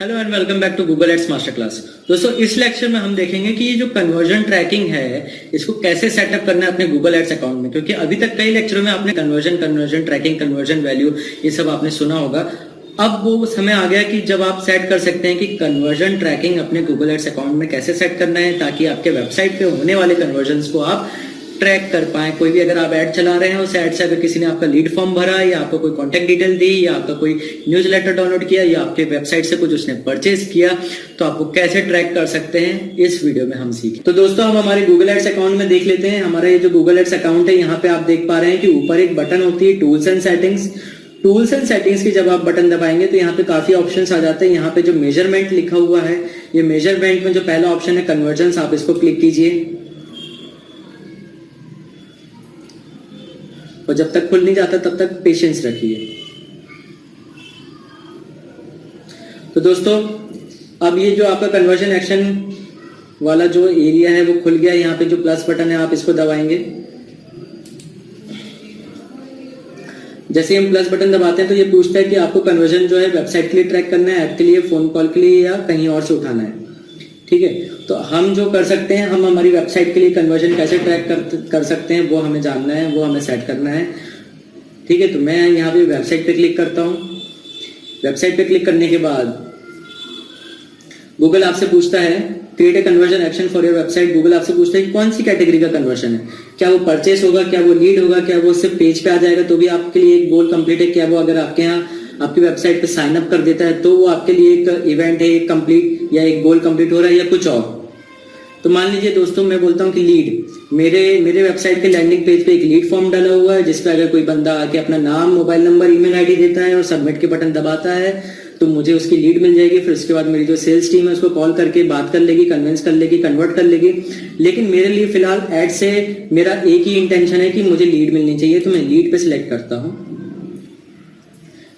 Hello and welcome back to Google Ads master class. दोस्तों इस lecture में हम देखेंगे कि ये जो कन्वर्जन ट्रैकिंग है इसको कैसे सेटअप करना है अपने गूगल एड्स अकाउंट में, क्योंकि अभी तक कई लेक्चरों में आपने कन्वर्जन ट्रैकिंग, कन्वर्जन वैल्यू ये सब आपने सुना होगा। अब वो समय आ गया कि जब आप सेट कर सकते हैं कि कन्वर्जन ट्रैकिंग अपने गूगल एड्स अकाउंट में कैसे सेट करना है ताकि आपके वेबसाइट पे होने वाले कन्वर्जन को आप ट्रैक कर पाए। कोई भी अगर आप ऐड चला रहे हैं उस ऐड से अगर किसी ने आपका लीड फॉर्म भरा या आपको कोई कॉन्टेक्ट डिटेल दी या आपका कोई न्यूज़लेटर डाउनलोड किया या आपके वेबसाइट से कुछ उसने परचेज किया तो आपको कैसे ट्रैक कर सकते हैं इस वीडियो में हम सीखें। तो दोस्तों हम हमारे गूगल एड्स अकाउंट में देख लेते हैं। हमारा ये जो गूगल एड्स अकाउंट है यहाँ पे आप देख पा रहे हैं कि ऊपर एक बटन होती है tools and settings. Tools and settings की जब आप बटन दबाएंगे तो यहाँ पे काफी ऑप्शंस आ जाते हैं। यहाँ पे जो मेजरमेंट लिखा हुआ है, ये मेजरमेंट में जो पहला ऑप्शन है कन्वर्जन, आप इसको क्लिक कीजिए और जब तक खुल नहीं जाता तब तक पेशेंस रखिए। तो दोस्तों अब ये जो आपका कन्वर्जन एक्शन वाला जो एरिया है वो खुल गया। यहाँ पे जो प्लस बटन है आप इसको दबाएंगे। जैसे हम प्लस बटन दबाते हैं तो ये पूछता है कि आपको कन्वर्जन जो है वेबसाइट के लिए ट्रैक करना है, ऐप के लिए, फोन कॉल के लिए या कहीं और से उठाना है। ठीक है, तो हम जो कर सकते हैं, हम हमारी वेबसाइट के लिए कन्वर्जन कैसे ट्रैक कर सकते हैं वो हमें जानना है, वो हमें सेट करना है। ठीक है, तो मैं यहाँ पे वेबसाइट पे क्लिक करता हूँ। वेबसाइट पे क्लिक करने के बाद गूगल आपसे पूछता है create a conversion action for your website. Google आपसे पूछता है कि कौन सी कैटेगरी का कन्वर्जन है, क्या वो परचेस होगा, क्या वो लीड होगा, क्या वो सिर्फ पेज पे आ जाएगा तो भी आपके लिए एक गोल कंप्लीट है, क्या वो अगर आपके यहाँ आपकी वेबसाइट पे साइन अप कर देता है तो वो आपके लिए एक इवेंट है, एक कंप्लीट या एक गोल कंप्लीट हो रहा है या कुछ और। तो मान लीजिए दोस्तों मैं बोलता हूँ कि लीड, मेरे वेबसाइट के लैंडिंग पेज पे एक लीड फॉर्म डाला हुआ है जिसपे अगर कोई बंदा आके अपना नाम, मोबाइल नंबर, ईमेल आईडी देता है और सबमिट के बटन दबाता है तो मुझे उसकी लीड मिल जाएगी। फिर उसके बाद मेरी जो सेल्स टीम है उसको कॉल करके बात कर लेगी, कन्विंस कर लेगी, कन्वर्ट कर लेगी। लेकिन मेरे लिए फिलहाल एड से मेरा एक ही इंटेंशन है कि मुझे लीड मिलनी चाहिए, तो मैं लीड पे सिलेक्ट करता हूँ।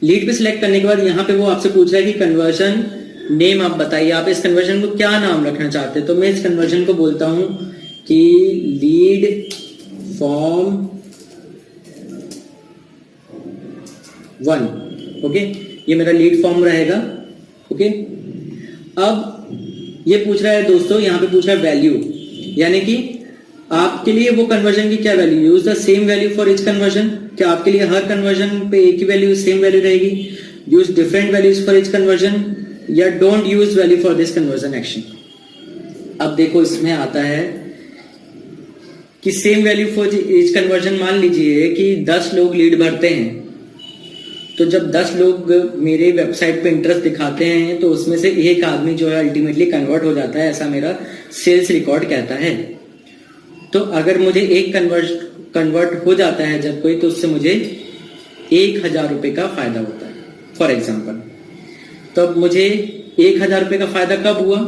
लीड पे सिलेक्ट करने के बाद यहाँ पे वो आपसे पूछ रहा है कि कन्वर्जन नेम आप बताइए, आप इस कन्वर्जन को क्या नाम रखना चाहते हैं। तो मैं इस कन्वर्जन को बोलता हूं कि लीड फॉर्म 1। ओके, ये मेरा लीड फॉर्म रहेगा। ओके, अब ये पूछ रहा है दोस्तों, यहाँ पे पूछ रहा है वैल्यू, यानी कि आपके लिए वो कन्वर्जन की क्या value, use the same value for each conversion. क्या आपके लिए हर कन्वर्जन पे एक ही वैल्यू, सेम वैल्यू रहेगी, use different values for each conversion या don't use value for this conversion action. अब देखो इसमें आता है कि same value for each conversion. मान लीजिए कि 10 लोग लीड भरते हैं, तो जब 10 लोग मेरे वेबसाइट पे इंटरेस्ट दिखाते हैं तो उसमें से एक आदमी जो है अल्टीमेटली कन्वर्ट हो जाता है, ऐसा मेरा सेल्स रिकॉर्ड कहता है। तो अगर मुझे एक कन्वर्ट हो जाता है जब कोई, तो उससे मुझे 1000 रुपए का फायदा होता है फॉर एग्जाम्पल। तो अब मुझे 1000 रुपए का फायदा कब हुआ,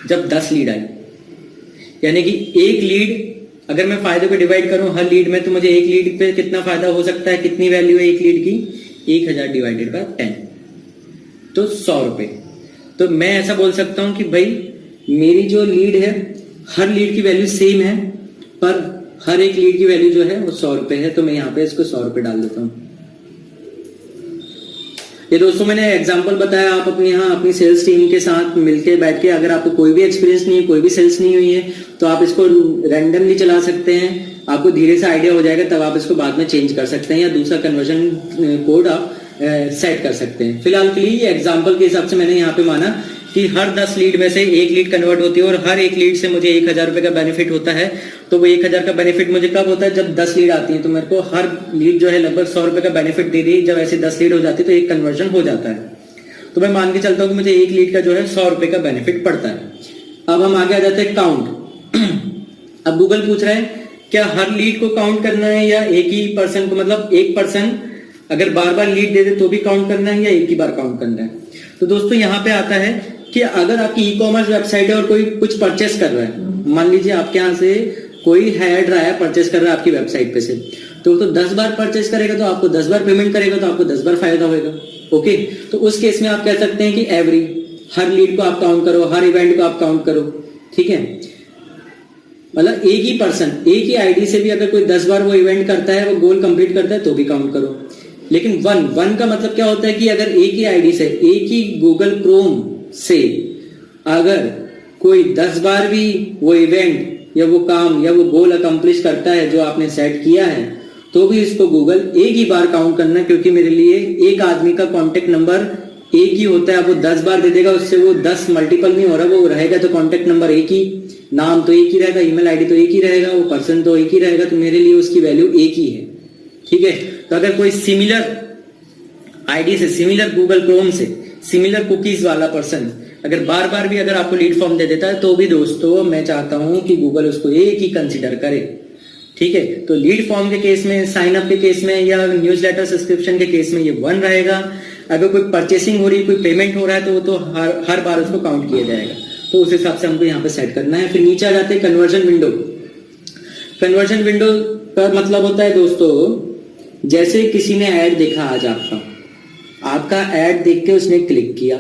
जब 10 लीड आई। यानी कि एक लीड अगर मैं फायदे को डिवाइड करूं हर लीड में तो मुझे एक लीड पे कितना फायदा हो सकता है, कितनी वैल्यू है एक लीड की, 1000 डिवाइडेड बाय 10 तो 100 रुपए। तो मैं ऐसा बोल सकता हूं कि भाई मेरी जो लीड है हर लीड की वैल्यू सेम है पर हर एक लीड की वैल्यू जो है वो 100 रुपए है। तो मैं यहाँ पे इसको 100 रुपए डाल देता हूँ। ये दोस्तों मैंने एग्जांपल बताया, आप अपने यहाँ अपनी सेल्स टीम के साथ मिलके बैठ के, अगर आपको कोई भी एक्सपीरियंस नहीं है, कोई भी सेल्स नहीं हुई है तो आप इसको रैंडमली चला सकते हैं। आपको धीरे से आइडिया हो जाएगा, तब आप इसको बाद में चेंज कर सकते हैं या दूसरा कन्वर्जन कोड आप सेट कर सकते हैं। फिलहाल के लिए एग्जाम्पल के हिसाब से मैंने यहाँ पे माना कि हर 10 लीड में से एक लीड कन्वर्ट होती है और हर एक लीड से मुझे 1000 रुपए का बेनिफिट होता है। तो वो 1000 का बेनिफिट मुझे कब होता है, जब 10 लीड आती है। तो मेरे को हर लीड जो है लगभग 100 रुपए का बेनिफिट दे दी। जब ऐसे 10 लीड हो जाती है तो एक कन्वर्जन हो जाता है। तो मैं मान के चलता हूँ कि मुझे एक लीड का जो है 100 रुपए का बेनिफिट पड़ता है। अब हम आगे आ जाते हैं काउंट। अब गूगल पूछ रहा है क्या हर लीड को काउंट करना है या एक ही पर्सन को, मतलब एक पर्सन अगर बार बार लीड दे दे तो भी काउंट करना है या एक ही बार काउंट करना है। तो दोस्तों यहाँ पे आता है कि अगर आपकी ई कॉमर्स वेबसाइट है और कोई कुछ परचेस कर रहा है, मान लीजिए आपके यहाँ से कोई ऐड रहा है, परचेस कर रहा है आपकी वेबसाइट पे से, तो 10 बार परचेस करेगा तो आपको 10 बार पेमेंट करेगा तो आपको 10 बार फायदा होगा। ओके, तो उस केस में आप कह सकते हैं कि एवरी, हर लीड को आप काउंट करो, हर इवेंट को आप काउंट करो। ठीक है, मतलब एक ही पर्सन एक ही आईडी से भी अगर कोई 10 बार वो इवेंट करता है, वो गोल कंप्लीट करता है तो भी काउंट करो। लेकिन वन का मतलब क्या होता है कि अगर एक ही आईडी से, एक ही गूगल क्रोम से अगर कोई 10 बार भी वो इवेंट या वो काम या वो गोल अकम्प्लिश करता है जो आपने सेट किया है, तो भी इसको गूगल एक ही बार काउंट करना, क्योंकि मेरे लिए एक आदमी का कॉन्टेक्ट नंबर एक ही होता है। वो 10 बार दे देगा, उससे वो 10 मल्टीपल नहीं हो रहा, वो रहेगा तो कॉन्टेक्ट नंबर एक ही, नाम तो एक ही रहेगा, ईमेल आईडी तो एक ही रहेगा, वो पर्सन तो एक ही रहेगा, तो मेरे लिए उसकी वैल्यू एक ही है। ठीक है, तो अगर कोई सिमिलर आईडी से, सिमिलर गूगल क्रोम से, सिमिलर कुकीज वाला पर्सन अगर बार बार भी अगर आपको लीड फॉर्म दे देता है, तो भी दोस्तों मैं चाहता हूं कि गूगल उसको एक ही कंसिडर करे। ठीक है, तो लीड फॉर्म के केस में, साइन अप के केस में या न्यूज़लेटर सब्सक्रिप्शन के केस में ये 1 रहेगा। अगर कोई परचेसिंग हो रही है, कोई पेमेंट हो रहा है, तो वो तो हर बार उसको काउंट किया जाएगा। तो उस हिसाब से हमको यहाँ पे सेट करना है। फिर नीचे आ जाते हैं कन्वर्जन विंडो। कन्वर्जन विंडो का मतलब होता है दोस्तों, जैसे किसी ने ऐड देखा आज आपका ऐड देख के उसने क्लिक किया,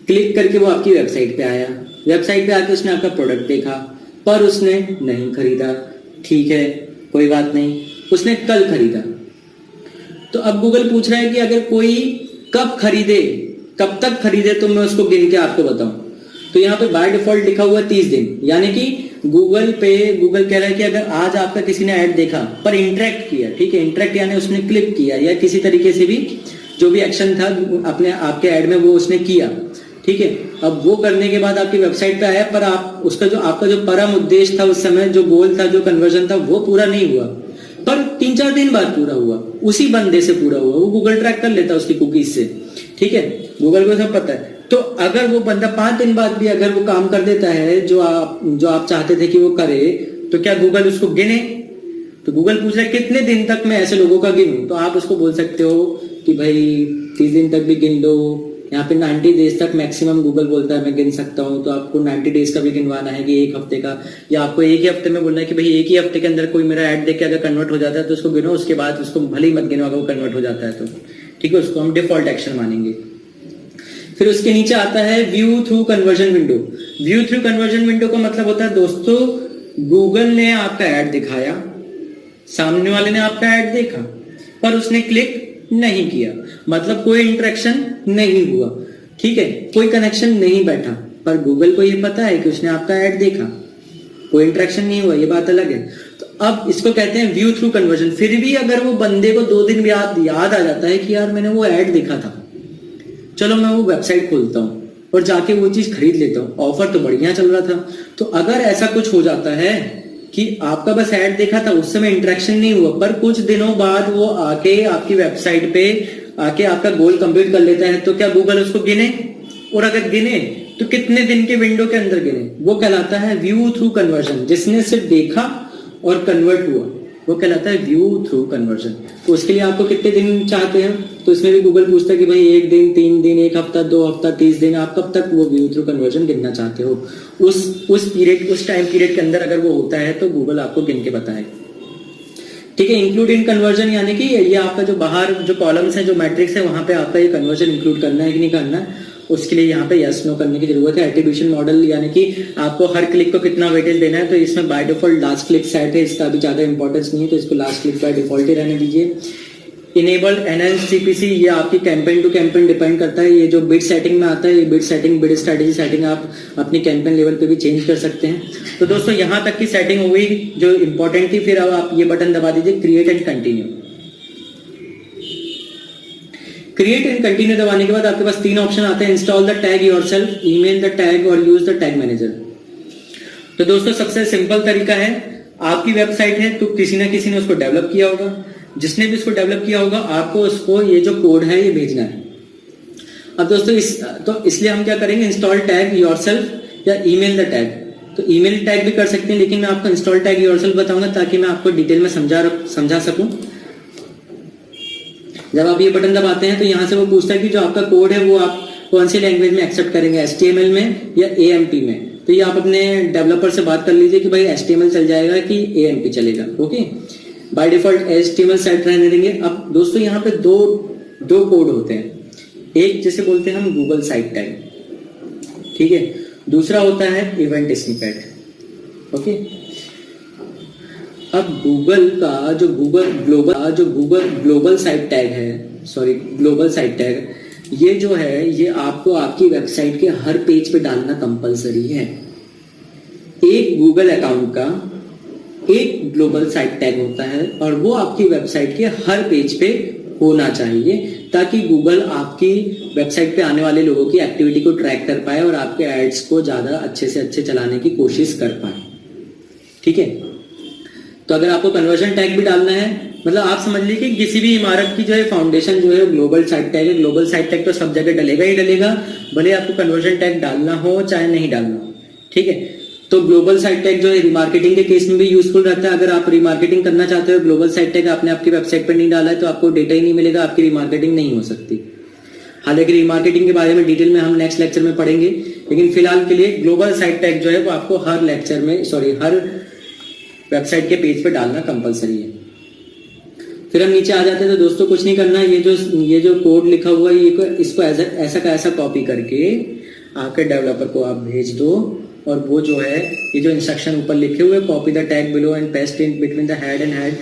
क्लिक करके वो आपकी वेबसाइट पे आया, वेबसाइट पे आके उसने आपका प्रोडक्ट देखा, पर उसने नहीं खरीदा। ठीक है, कोई बात नहीं, उसने कल खरीदा। तो अब गूगल पूछ रहा है कि अगर कोई कब खरीदे, कब तक खरीदे, तो मैं उसको गिन के आपको बताऊं। तो यहाँ पे बाय डिफॉल्ट लिखा हुआ 30 दिन, यानी कि गूगल कह रहा है कि अगर आज आपका किसी ने ऐड देखा पर इंटरेक्ट किया, ठीक है, इंटरेक्ट यानी उसने क्लिक किया या किसी तरीके से भी जो भी एक्शन था अपने आपके ऐड में वो उसने किया, ठीक है, अब वो करने के बाद आपकी वेबसाइट पे आया, पर आप उसका जो आपका जो परम उद्देश्य था उस समय, जो गोल था, जो कन्वर्जन था, वो पूरा नहीं हुआ, पर 3-4 दिन बाद पूरा हुआ, उसी बंदे से पूरा हुआ। वो गूगल ट्रैक कर लेता है उसकी कुकीज से। ठीक है, गूगल को सब पता है। तो अगर वो बंदा 5 दिन बाद भी अगर वो काम कर देता है जो आप चाहते थे कि वो करे, तो क्या गूगल उसको गिने? तो गूगल पूछ रहा है कितने दिन तक मैं ऐसे लोगों का गिनूं? तो आप उसको बोल सकते हो कि भाई 30 दिन तक भी गिन दो, यहाँ पे 90 डेज तक मैक्सिमम गूगल बोलता है मैं गिन सकता हूँ। तो आपको 90 डेज का भी गिनवाना है कि 1 हफ्ते का, या आपको एक ही हफ्ते में बोलना है कि भाई एक ही हफ्ते के अंदर कोई मेरा ऐड देख के अगर कन्वर्ट हो जाता है तो उसको गिनो, उसके बाद उसको भले ही मत गिनो अगर वो कन्वर्ट हो जाता है तो। ठीक है, उसको हम डिफॉल्ट एक्शन मानेंगे। फिर उसके नीचे आता है view through conversion window. View through conversion window का मतलब होता है दोस्तों, गूगल ने आपका ऐड दिखाया, सामने वाले ने आपका ऐड देखा, पर उसने क्लिक नहीं किया, मतलब कोई इंटरेक्शन नहीं हुआ। ठीक है, कोई कनेक्शन नहीं बैठा, पर गूगल को ये पता है कि उसने आपका ऐड देखा, कोई इंटरेक्शन नहीं हुआ, ये बात अलग है। तो अब इसको कहते हैं व्यू थ्रू कन्वर्जन। फिर भी अगर वो बंदे को 2 दिन याद आ जाता है कि यार मैंने वो ऐड देखा था, चलो मैं वो वेबसाइट खोलता हूँ और जाके वो चीज खरीद लेता हूँ, ऑफर तो बढ़िया चल रहा था। तो अगर ऐसा कुछ हो जाता है कि आपका बस ऐड देखा था, उस समय इंटरेक्शन नहीं हुआ, पर कुछ दिनों बाद वो आके आपकी वेबसाइट पे आके आपका गोल कंप्लीट कर लेता है, तो क्या गूगल उसको गिने? और अगर गिने तो कितने दिन के विंडो के अंदर गिने? वो कहलाता है व्यू थ्रू कन्वर्जन। जिसने सिर्फ देखा और कन्वर्ट हुआ वो कहलाता है व्यू थ्रू कन्वर्जन। तो उसके लिए आपको कितने दिन चाहते हैं? तो इसमें भी गूगल पूछता है कि भाई 1 दिन, 3 दिन, 1 हफ्ता, 2 हफ्ता, 30 दिन, आप कब तक वो व्यू थ्रू कन्वर्जन गिनना चाहते हो? उस पीरियड, उस टाइम पीरियड के अंदर अगर वो होता है तो गूगल आपको गिन के बताए। ठीक है, इंक्लूड इन कन्वर्जन यानी कि ये आपका जो बाहर जो कॉलम्स है, जो मैट्रिक्स है, वहां पे आपका ये कन्वर्जन इंक्लूड करना है कि नहीं करना है, उसके लिए यहाँ पे यस नो करने की जरूरत है। एट्रीब्यूशन मॉडल यानी कि आपको हर क्लिक को कितना वेटेज देना है, तो इसमें by default last click set है, इसका अभी ज्यादा इंपॉर्टेंस नहीं है, तो इसको लास्ट क्लिक बाय डिफॉल्ट ही रहने दीजिए। इनेबल्ड एनहांस सीपीसी, ये आपकी कैंपेन टू कैंपेन डिपेंड करता है। ये जो बिड सेटिंग में आता है, ये bid setting, bid strategy setting आप अपनी कैंपेन लेवल पे भी चेंज कर सकते हैं। तो दोस्तों यहाँ तक की सेटिंग हो गई जो इंपॉर्टेंट थी। फिर अब आप ये बटन दबा दीजिए, create and continue. Create and continue दबाने के बाद आपके पास 3 ऑप्शन आते हैं, install the tag yourself, email the tag और यूज द टैग मैनेजर। तो दोस्तों सबसे सिंपल तरीका है, आपकी वेबसाइट है तो किसी ना किसी ने उसको डेवलप किया होगा, जिसने भी इसको डेवलप किया होगा आपको उसको ये जो कोड है ये भेजना है। अब दोस्तों इसलिए हम क्या करेंगे, इंस्टॉल टैग योरसेल्फ या ईमेल द टैग। तो ईमेल टैग भी कर सकते हैं, लेकिन मैं आपको इंस्टॉल टैग योरसेल्फ बताऊंगा ताकि मैं आपको डिटेल में समझा सकूं। जब आप ये बटन दबाते हैं तो यहाँ से वो पूछता है कि जो आपका कोड है वो आप कौन सी लैंग्वेज में एक्सेप्ट करेंगे, HTML में या AMP में। तो ये आप अपने डेवलपर से बात कर लीजिए कि भाई HTML चल जाएगा कि AMP चलेगा। Okay, by default HTML set रहने देंगे। अब दोस्तों यहाँ पे दो कोड होते हैं, एक जिसे बोलते हैं हम गूगल साइट टैग, ठीक है, दूसरा होता है इवेंट स्निपेट। ओके, अब गूगल का जो ग्लोबल साइट टैग है, ग्लोबल साइट टैग, ये जो है ये आपको आपकी वेबसाइट के हर पेज पे डालना कंपलसरी है। एक गूगल अकाउंट का एक ग्लोबल साइट टैग होता है और वो आपकी वेबसाइट के हर पेज पे होना चाहिए, ताकि गूगल आपकी वेबसाइट पे आने वाले लोगों की एक्टिविटी को ट्रैक कर पाए और आपके एड्स को ज्यादा अच्छे से अच्छे चलाने की कोशिश कर पाए। ठीक है, तो अगर आपको कन्वर्जन टैग भी डालना है, मतलब आप समझ लीजिए कि किसी भी इमारत की जो है फाउंडेशन जो है ग्लोबल साइट टैग है। ग्लोबल साइट टैग तो सब जगह डलेगा ही डलेगा, भले आपको कन्वर्जन टैग डालना हो चाहे नहीं डालना हो। ठीक है, तो ग्लोबल साइट टैग जो है रिमार्केटिंग के केस में भी यूजफुल रहता है। अगर आप रिमार्केटिंग करना चाहते हो, ग्लोबल साइट टैग आपने आपकी वेबसाइट पर नहीं डाला है, तो आपको डेटा ही नहीं मिलेगा, आपकी रिमार्केटिंग नहीं हो सकती। हालांकि रिमार्केटिंग के बारे में डिटेल में हम नेक्स्ट लेक्चर में पढ़ेंगे, लेकिन फिलहाल के लिए ग्लोबल साइट टैग जो है वो आपको हर लेक्चर में हर वेबसाइट के पेज पे डालना कंपलसरी है। फिर हम नीचे आ जाते हैं, तो दोस्तों कुछ नहीं करना, ये जो कोड लिखा हुआ है इसको ऐसा का ऐसा कॉपी करके आपके डेवलपर को आप भेज दो, और वो जो है ये जो इंस्ट्रक्शन ऊपर लिखे हुए copy the tag below and paste in between the head and head,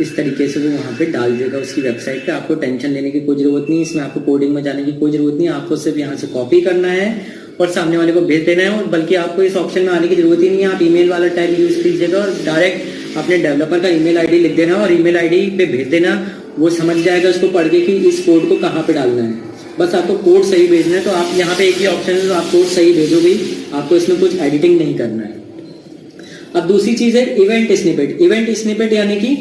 इस तरीके से वो वहाँ पे डाल देगा उसकी वेबसाइट पे। आपको टेंशन लेने की कोई जरूरत नहीं, इसमें आपको कोडिंग में जाने की कोई जरूरत नहीं, आपको सिर्फ यहाँ से कॉपी करना है और सामने वाले को भेज देना है। और बल्कि आपको इस ऑप्शन में आने की जरूरत ही नहीं है, आप ईमेल वाला टैग यूज कीजिएगा और डायरेक्ट अपने डेवलपर का ईमेल आईडी लिख देना और ईमेल आईडी पे भेज देना, वो समझ जाएगा उसको पढ़ के कि इस कोड को कहाँ पे डालना है। बस आपको कोड सही भेजना है, तो आप यहाँ पे एक ही ऑप्शन है, तो आप कोड सही भेजोगे, आपको इसमें कुछ एडिटिंग नहीं करना है। अब दूसरी चीज है इवेंट स्निपेट। इवेंट स्निपेट यानी कि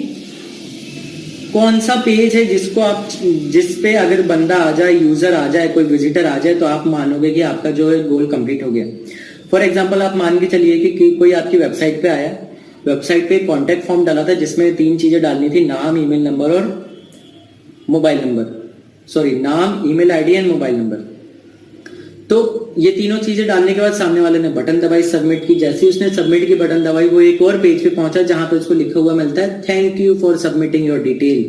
कौन सा पेज है जिस पे अगर बंदा आ जाए, यूजर आ जाए, कोई विजिटर आ जाए, तो आप मानोगे कि आपका जो है गोल कंप्लीट हो गया। फॉर एग्जांपल आप मान के चलिए कि कोई आपकी वेबसाइट पे आया, वेबसाइट पे कॉन्टेक्ट फॉर्म डाला था जिसमें 3 चीजें डालनी थी, नाम, ईमेल नंबर और मोबाइल नंबर, नाम, email ID and mobile number. तो ये तीनों चीजें डालने के बाद सामने वाले ने बटन दबाई, सबमिट की। जैसे ही उसने सबमिट की बटन दबाई, वो एक और पेज पे पहुंचा जहां पे उसको लिखा हुआ मिलता है thank you for submitting your detail,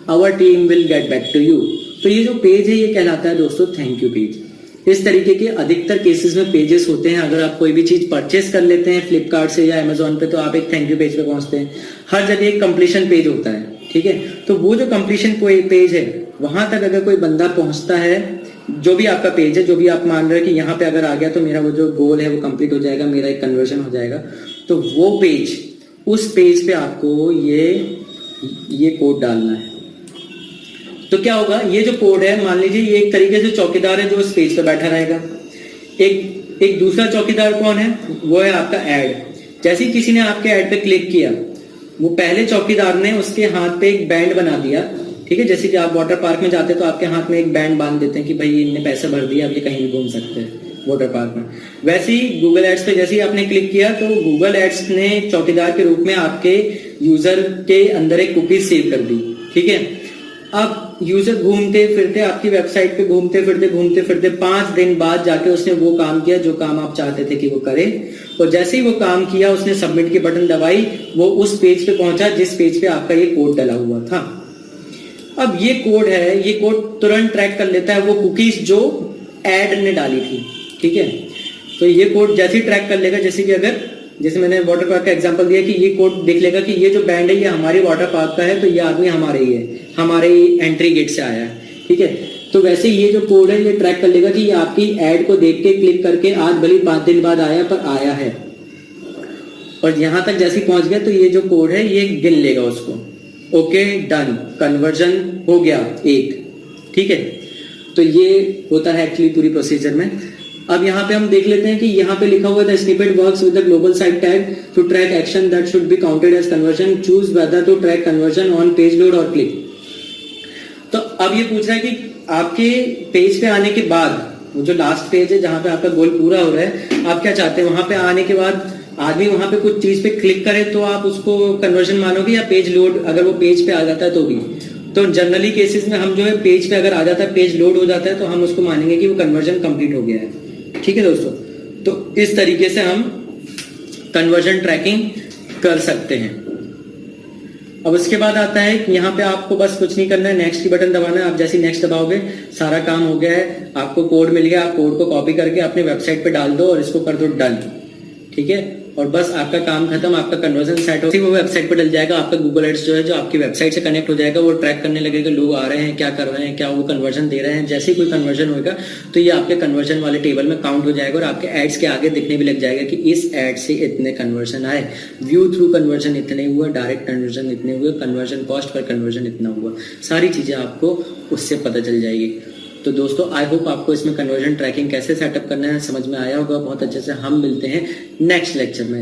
our team will get back to you. तो ये जो पेज है ये कहलाता है दोस्तों थैंक यू पेज। इस तरीके के अधिकतर केसेस में पेजेस होते हैं। अगर आप कोई भी चीज परचेस कर लेते हैं फ्लिपकार्ट से या अमेजोन पे, तो आप एक थैंक यू पेज पे पहुंचते हैं। हर जगह एक कंप्लीशन पेज होता है। ठीक है, तो वो जो कंप्लीशन पेज है वहां तक अगर कोई बंदा पहुंचता है, जो भी आपका पेज है, जो भी आप मान रहे हैं कि यहाँ पे अगर आ गया तो मेरा वो जो गोल है वो कंप्लीट हो जाएगा, मेरा एक कन्वर्जन हो जाएगा, तो वो पेज, उस पेज पे आपको ये कोड डालना है। तो क्या होगा, ये जो कोड है, मान लीजिए ये एक तरीके से चौकीदार है जो उस पेज पे बैठा रहेगा। एक दूसरा चौकीदार कौन है, वो है आपका ऐड। जैसे ही किसी ने आपके ऐड पे क्लिक किया, वो पहले चौकीदार ने उसके हाथ पे एक बैंड बना दिया। ठीक है, जैसे कि आप वाटर पार्क में जाते हैं तो आपके हाथ में एक बैंड बांध देते हैं कि भाई इनने पैसे भर दिया, अब ये कहीं भी घूम सकते हैं वाटर पार्क में। वैसे ही गूगल एड्स पे जैसे ही आपने क्लिक किया, तो गूगल एड्स ने चौकीदार के रूप में आपके यूजर के अंदर एक कुकी सेव कर दी। ठीक है, अब यूजर घूमते फिरते आपकी वेबसाइट पे घूमते फिरते 5 दिन बाद जाके उसने वो काम किया जो काम आप चाहते थे कि वो करे, और जैसे ही वो काम किया, उसने सबमिट की बटन दबाई, वो उस पेज पे पहुंचा जिस पेज पे आपका ये कोड डला हुआ था। अब ये कोड है, ये कोड तुरंत ट्रैक कर लेता है वो कुकीज जो ऐड ने डाली थी। ठीक है, तो ये कोड जैसे ही ट्रैक कर लेगा, जैसे मैंने वाटर पार्क का एग्जांपल दिया कि ये कोड देख लेगा कि ये जो बैंड है ये हमारे वाटर पार्क का है, तो ये आदमी हमारे ही है, हमारे एंट्री गेट से आया है। ठीक है, तो वैसे ये जो कोड है ये ट्रैक कर लेगा कि ये आपकी ऐड को देख के क्लिक करके आज भले 5 दिन बाद आया, पर आया है, और यहां तक जैसे पहुंच गया तो ये जो कोड है ये गिन लेगा उसको। ओके, डन, कन्वर्जन हो गया 1। ठीक है, तो ये होता है एक्चुअली पूरी प्रोसीजर में। अब यहाँ पे हम देख लेते हैं कि यहाँ पे लिखा हुआ है the snippet works with the global site tag to track action that should be counted as conversion, choose whether to track conversion on page load और क्लिक। तो अब ये पूछ रहा है कि आपके पेज पे आने के बाद, वो जो लास्ट पेज है जहां पे आपका गोल पूरा हो रहा है, आप क्या चाहते हैं, वहां पे आने के बाद आदमी वहां पे कुछ चीज पे क्लिक करे तो आप उसको कन्वर्जन मानोगे, या पेज लोड अगर वो पेज पे आ जाता है तो भी? तो जनरली केसेस में हम जो है पेज पे अगर आ जाता है, पेज लोड हो जाता है, तो हम उसको मानेंगे कि वो कन्वर्जन कंप्लीट हो गया है। ठीक है दोस्तों, तो इस तरीके से हम कन्वर्जन ट्रैकिंग कर सकते हैं। अब उसके बाद आता है कि यहाँ पे आपको बस कुछ नहीं करना है, नेक्स्ट की बटन दबाना है। आप जैसे नेक्स्ट दबाओगे सारा काम हो गया है, आपको कोड मिल गया, आप कोड को कॉपी करके अपने वेबसाइट पे डाल दो और इसको कर दो डन। ठीक है, और बस आपका काम खत्म, आपका कन्वर्जन सेट हो, वो वेबसाइट पर डल जाएगा। आपका गूगल एड्स जो है जो आपकी वेबसाइट से कनेक्ट हो जाएगा, वो ट्रैक करने लगेगा लोग आ रहे हैं, क्या कर रहे हैं, क्या वो कन्वर्जन दे रहे हैं। जैसे ही कोई कन्वर्जन होगा तो ये आपके कन्वर्जन वाले टेबल में काउंट हो जाएगा और आपके एड्स के आगे दिखने भी लग जाएगा कि इस एड से इतने कन्वर्जन आए, व्यू थ्रू कन्वर्जन इतने हुआ, डायरेक्ट कन्वर्जन इतने हुए, कन्वर्जन कॉस्ट पर कन्वर्जन इतना हुआ। सारी चीजें आपको उससे पता चल जाएगी। तो दोस्तों आई होप आपको इसमें कन्वर्जन ट्रैकिंग कैसे सेटअप करना है समझ में आया होगा बहुत अच्छे से। हम मिलते हैं नेक्स्ट लेक्चर में।